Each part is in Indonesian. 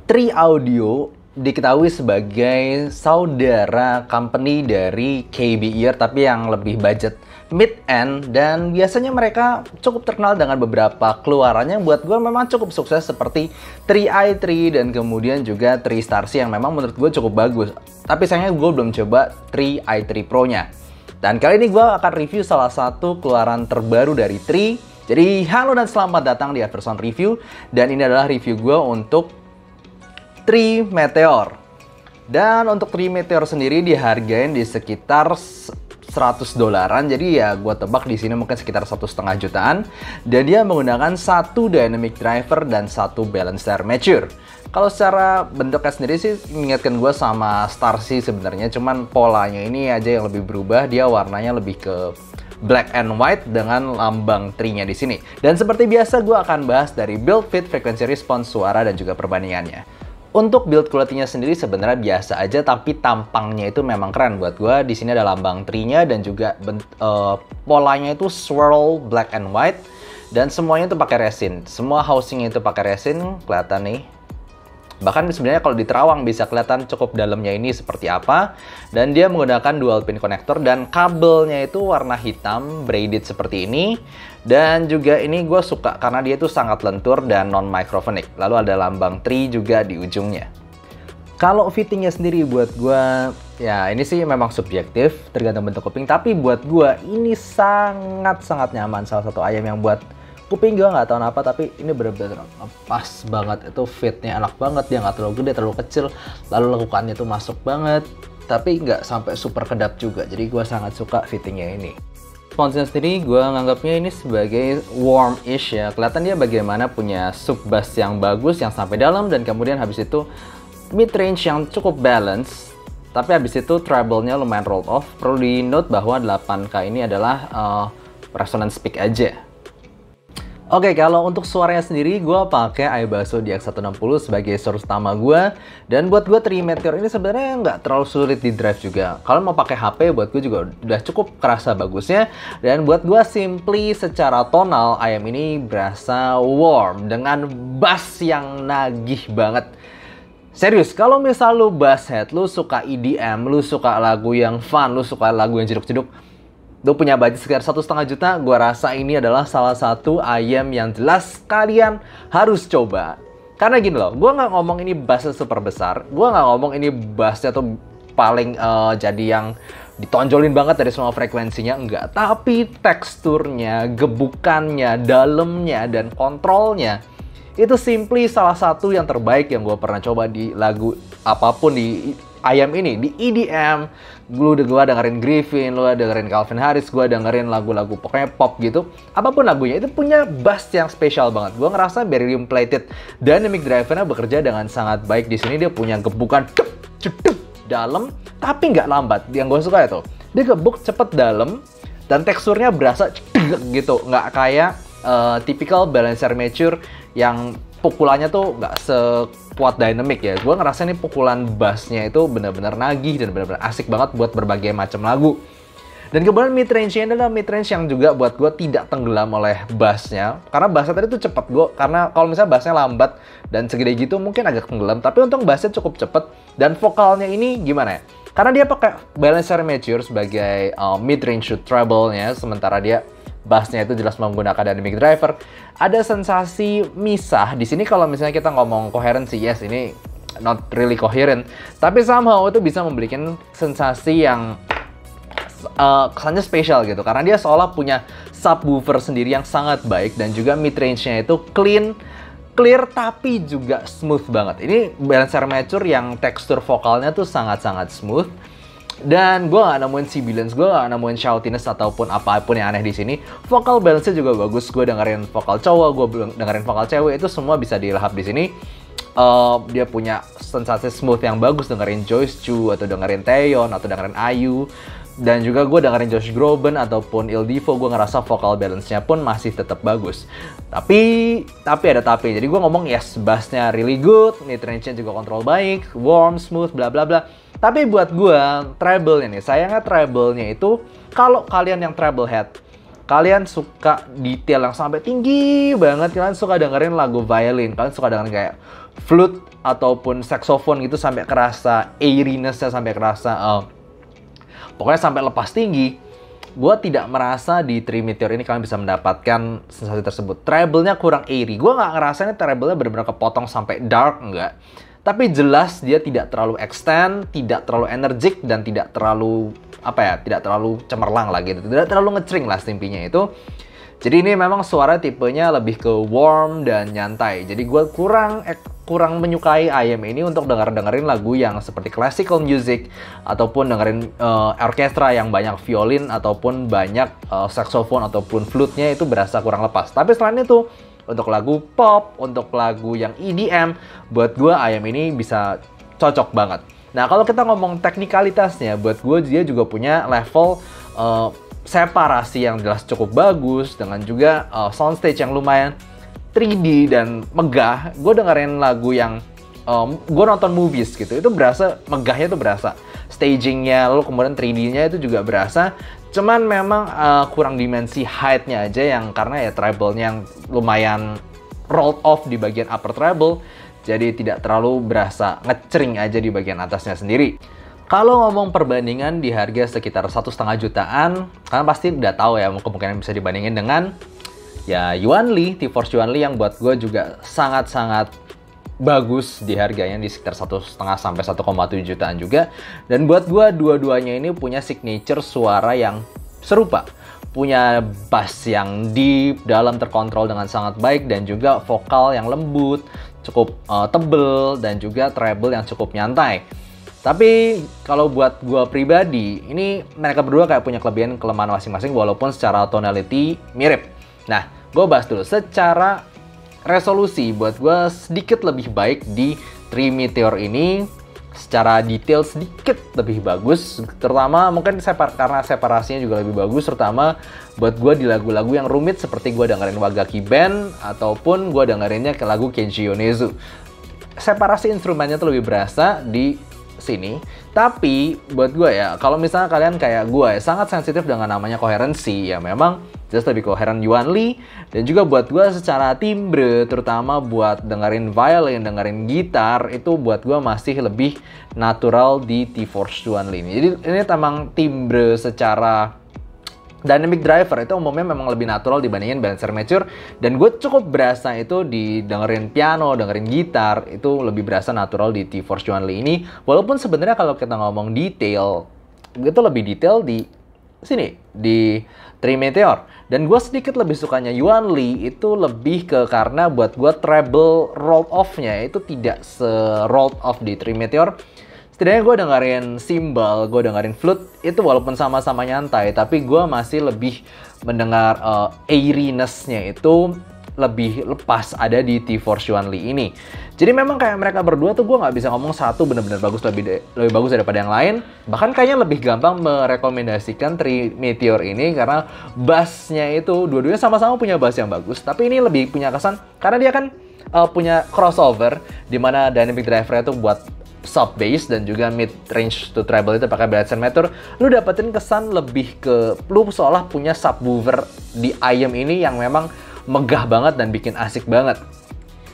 Tree Audio diketahui sebagai saudara company dari KB Ear, tapi yang lebih budget mid-end, dan biasanya mereka cukup terkenal dengan beberapa keluarannya yang buat gue memang cukup sukses, seperti Tree i3 dan kemudian juga Tree Star C yang memang menurut gue cukup bagus. Tapi sayangnya gue belum coba Tree i3 Pro-nya. Dan kali ini gue akan review salah satu keluaran terbaru dari Tree. Jadi halo dan selamat datang di Everson Review, dan ini adalah review gue untuk Tree Meteor. Dan untuk Tree Meteor sendiri dihargain di sekitar $100. Jadi ya gue tebak di sini mungkin sekitar 1,5 jutaan. Dan dia menggunakan satu dynamic driver dan satu balancer mature. Kalau secara bentuknya sendiri sih mengingatkan gue sama Star C sebenarnya, cuman polanya ini aja yang lebih berubah. Dia warnanya lebih ke black and white dengan lambang tree-nya di sini. Dan seperti biasa gue akan bahas dari build, fit, frekuensi respons, suara, dan juga perbandingannya. Untuk build quality-nya sendiri sebenarnya biasa aja, tapi tampangnya itu memang keren buat gue. Di sini ada lambang tree-nya dan juga polanya itu swirl black and white, dan semuanya itu pakai resin. Semua housing-nya itu pakai resin, kelihatan nih. Bahkan sebenarnya kalau di terawang bisa kelihatan cukup dalamnya ini seperti apa. Dan dia menggunakan dual pin connector dan kabelnya itu warna hitam braided seperti ini. Dan juga ini gue suka karena dia itu sangat lentur dan non microphonic. Lalu ada lambang tree juga di ujungnya. Kalau fittingnya sendiri buat gue, ya ini sih memang subjektif tergantung bentuk kuping. Tapi buat gue ini sangat-sangat nyaman. Salah satu ayam yang buat kuping gue nggak tahu apa, tapi ini bener-bener pas banget. Itu fitnya enak banget, dia nggak terlalu gede, terlalu kecil, lalu lekukannya tuh masuk banget, tapi nggak sampai super kedap juga. Jadi gue sangat suka fittingnya ini. Responsnya sendiri gue nganggapnya ini sebagai warm-ish ya. Kelihatan dia bagaimana punya sub bass yang bagus, yang sampai dalam, dan kemudian habis itu mid-range yang cukup balance. Tapi habis itu treble-nya lumayan rolled off. Perlu di note bahwa 8K ini adalah resonance peak aja. Oke, kalau untuk suaranya sendiri, gue pakai iBasso DX160 sebagai source utama gue. Dan buat gue Tree Meteor ini sebenarnya nggak terlalu sulit di drive juga. Kalau mau pakai HP, buat gue juga udah cukup kerasa bagusnya. Dan buat gue simply secara tonal, ayam ini berasa warm dengan bass yang nagih banget. Serius, kalau misal lu bass head, lu suka EDM, lu suka lagu yang fun, lu suka lagu yang jeduk-jeduk, lu punya budget sekitar 1,5 juta, gue rasa ini adalah salah satu ayam yang jelas kalian harus coba. Karena gini loh, gue nggak ngomong ini bassnya super besar, gue nggak ngomong ini bassnya tuh paling jadi yang ditonjolin banget dari semua frekuensinya, enggak. Tapi teksturnya, gebukannya, dalamnya, dan kontrolnya, itu simply salah satu yang terbaik yang gue pernah coba di lagu apapun di ayam ini. Di EDM, gue dengerin Griffin, lu dengerin Calvin Harris, gue dengerin lagu-lagu pokoknya pop gitu. Apapun lagunya, itu punya bass yang spesial banget. Gue ngerasa barium plated dynamic driver-nya bekerja dengan sangat baik di sini. Dia punya gebukan dalam, tapi nggak lambat. Yang gue suka itu, dia gebuk cepet dalam, dan teksturnya berasa gitu. Nggak kayak typical balancer mature yang pukulannya tuh nggak sekuat dynamic ya. Gue ngerasa nih pukulan bassnya itu benar-benar nagih dan benar-benar asik banget buat berbagai macam lagu. Dan kemudian mid range-nya adalah mid range yang juga buat gue tidak tenggelam oleh bassnya. Karena bassnya tadi tuh cepet gue, karena kalau misalnya bassnya lambat dan segede gitu mungkin agak tenggelam. Tapi untung bassnya cukup cepet, dan vokalnya ini gimana ya? Karena dia pakai balancer mature sebagai mid range to treble-nya, sementara dia bassnya itu jelas menggunakan dynamic driver. Ada sensasi misah di sini. Kalau misalnya kita ngomong coherency, yes, ini not really coherent, tapi somehow itu bisa memberikan sensasi yang kesannya spesial gitu, karena dia seolah punya subwoofer sendiri yang sangat baik, dan juga mid range-nya itu clear tapi juga smooth banget. Ini balancer mature yang tekstur vokalnya tuh sangat-sangat smooth. Dan gue gak nemuin sibilance, gue gak nemuin shoutiness ataupun apapun yang aneh di sini. Vokal balance-nya juga bagus. Gue dengerin vokal cowok, gue dengerin vokal cewek, itu semua bisa dilahap di sini. Dia punya sensasi smooth yang bagus. Dengerin Joyce Chu, atau dengerin Taeyeon, atau dengerin IU. Dan juga gue dengerin Josh Groban ataupun Il Divo, gue ngerasa vokal balance-nya pun masih tetap bagus. Tapi ada tapi. Jadi gue ngomong yes, bass-nya really good, mid range-nya juga kontrol baik, warm, smooth, bla bla bla. Tapi buat gue, treble-nya nih, sayangnya treble-nya itu, kalau kalian yang treble head, kalian suka detail yang sampai tinggi banget, kalian suka dengerin lagu violin, kalian suka dengerin kayak flute ataupun saxophone gitu sampai kerasa airiness-nya, sampai kerasa pokoknya sampai lepas tinggi, gue tidak merasa di Trimeteor ini kalian bisa mendapatkan sensasi tersebut. Treble-nya kurang airy. Gue nggak ngerasain treble-nya benar-benar kepotong sampai dark, enggak. Tapi jelas dia tidak terlalu extend, tidak terlalu energik, dan tidak terlalu, tidak terlalu cemerlang lah gitu. Tidak terlalu ngecering lah intinya itu. Jadi ini memang suara tipenya lebih ke warm dan nyantai. Jadi gue kurang menyukai IAM ini untuk dengerin lagu yang seperti classical music ataupun dengerin orkestra yang banyak violin ataupun banyak saxophone ataupun flute-nya itu berasa kurang lepas. Tapi selain itu, untuk lagu pop, untuk lagu yang EDM, buat gue IAM ini bisa cocok banget. Nah, kalau kita ngomong teknikalitasnya, buat gue dia juga punya level separasi yang jelas cukup bagus, dengan juga soundstage yang lumayan 3D dan megah. Gue dengerin lagu yang gue nonton movies gitu, itu berasa megahnya tuh berasa. Stagingnya, lalu kemudian 3D-nya itu juga berasa. Cuman memang kurang dimensi height-nya aja yang karena ya treble-nya yang lumayan rolled off di bagian upper treble, jadi tidak terlalu berasa ngecering aja di bagian atasnya sendiri. Kalau ngomong perbandingan di harga sekitar 1,5 jutaan, kalian pasti udah tahu ya kemungkinan bisa dibandingin dengan ya Yuan Li, T-Force Yuan Li yang buat gue juga sangat-sangat bagus di harganya di sekitar 1,5 sampai 1,7 jutaan juga. Dan buat gue dua-duanya ini punya signature suara yang serupa. Punya bass yang deep, dalam, terkontrol dengan sangat baik, dan juga vokal yang lembut, cukup tebel, dan juga treble yang cukup nyantai. Tapi kalau buat gue pribadi, ini mereka berdua kayak punya kelebihan kelemahan masing-masing walaupun secara tonality mirip. Nah, gue bahas dulu. Secara resolusi, buat gue sedikit lebih baik di Trimeteor ini. Secara detail sedikit lebih bagus. Terutama mungkin karena separasinya juga lebih bagus. Terutama buat gue di lagu-lagu yang rumit seperti gue dengerin Wagaki Band ataupun gue dengerinnya ke lagu Kenji Yonezu. Separasi instrumennya tuh lebih berasa di sini. Tapi buat gue ya, kalau misalnya kalian kayak gue ya, sangat sensitif dengan namanya koherensi, ya memang jelas lebih koheren Yuan Li. Dan juga buat gue secara timbre, terutama buat dengerin violin, dengerin gitar, itu buat gue masih lebih natural di T-Force Yuan Li ini. Jadi ini memang timbre secara dynamic driver itu umumnya memang lebih natural dibandingin Balancer Mature, dan gue cukup berasa itu di dengerin piano, dengerin gitar, itu lebih berasa natural di T-Force Yuan Li ini. Walaupun sebenarnya kalau kita ngomong detail, itu lebih detail di sini, di Trimeteor. Dan gue sedikit lebih sukanya Yuan Li itu lebih ke karena buat gue treble rolled off-nya itu tidak se-rolled off di Trimeteor. Setidaknya gue dengerin cymbal, gue dengerin flute, itu walaupun sama-sama nyantai, tapi gue masih lebih mendengar airiness-nya itu lebih lepas ada di T-Force Yuan Li ini. Jadi memang kayak mereka berdua tuh gue nggak bisa ngomong satu bener-bener bagus lebih bagus daripada yang lain. Bahkan kayaknya lebih gampang merekomendasikan Trimeteor ini karena bass-nya itu dua-duanya sama-sama punya bass yang bagus. Tapi ini lebih punya kesan karena dia kan punya crossover di mana dynamic driver-nya tuh buat sub bass dan juga mid range to treble itu pakai Balancer Mature. Lu dapetin kesan lebih ke lu seolah punya subwoofer di IAM ini yang memang megah banget dan bikin asik banget.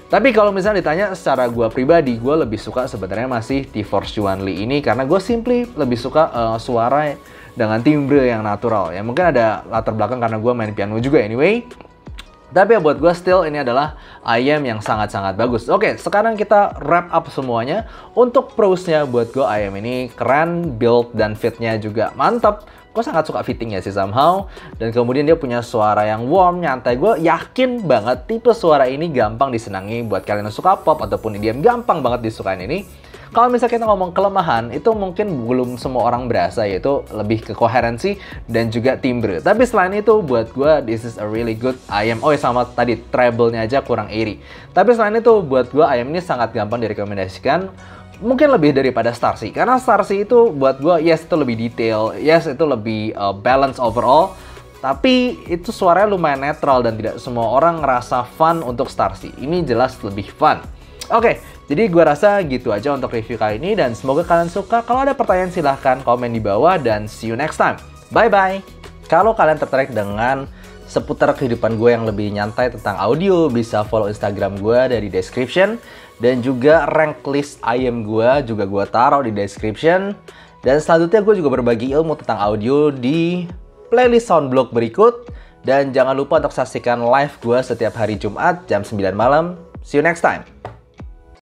Tapi kalau misalnya ditanya secara gue pribadi, gue lebih suka sebenarnya masih T-Force Yuan Li ini karena gue simply lebih suka suara dengan timbre yang natural. Ya mungkin ada latar belakang karena gue main piano juga anyway. Tapi ya buat gue still ini adalah IAM yang sangat-sangat bagus. Oke, sekarang kita wrap up semuanya. Untuk pros-nya buat gue IAM ini keren, build dan fit-nya juga mantap. Gue sangat suka fittingnya sih somehow. Dan kemudian dia punya suara yang warm, nyantai. Gue yakin banget tipe suara ini gampang disenangi buat kalian yang suka pop ataupun EDM. Gampang banget disukain ini. Kalau misalnya kita ngomong kelemahan, itu mungkin belum semua orang berasa, yaitu lebih ke koherensi dan juga timbre. Tapi selain itu, buat gue, this is a really good IAM. Oh ya, sama tadi, treble-nya aja kurang airy. Tapi selain itu, buat gue, IAM ini sangat gampang direkomendasikan. Mungkin lebih daripada Starsea. Karena Starsea itu, buat gue, yes, itu lebih detail. Yes, itu lebih balance overall. Tapi itu suaranya lumayan netral dan tidak semua orang ngerasa fun untuk Starsea. Ini jelas lebih fun. Oke, jadi gue rasa gitu aja untuk review kali ini dan semoga kalian suka. Kalau ada pertanyaan silahkan komen di bawah dan see you next time. Bye-bye! Kalau kalian tertarik dengan seputar kehidupan gue yang lebih nyantai tentang audio, bisa follow Instagram gue dari description. Dan juga rank list IM gue juga gue taruh di description. Dan selanjutnya gue juga berbagi ilmu tentang audio di playlist Soundblog berikut. Dan jangan lupa untuk saksikan live gue setiap hari Jumat jam 9 malam. See you next time.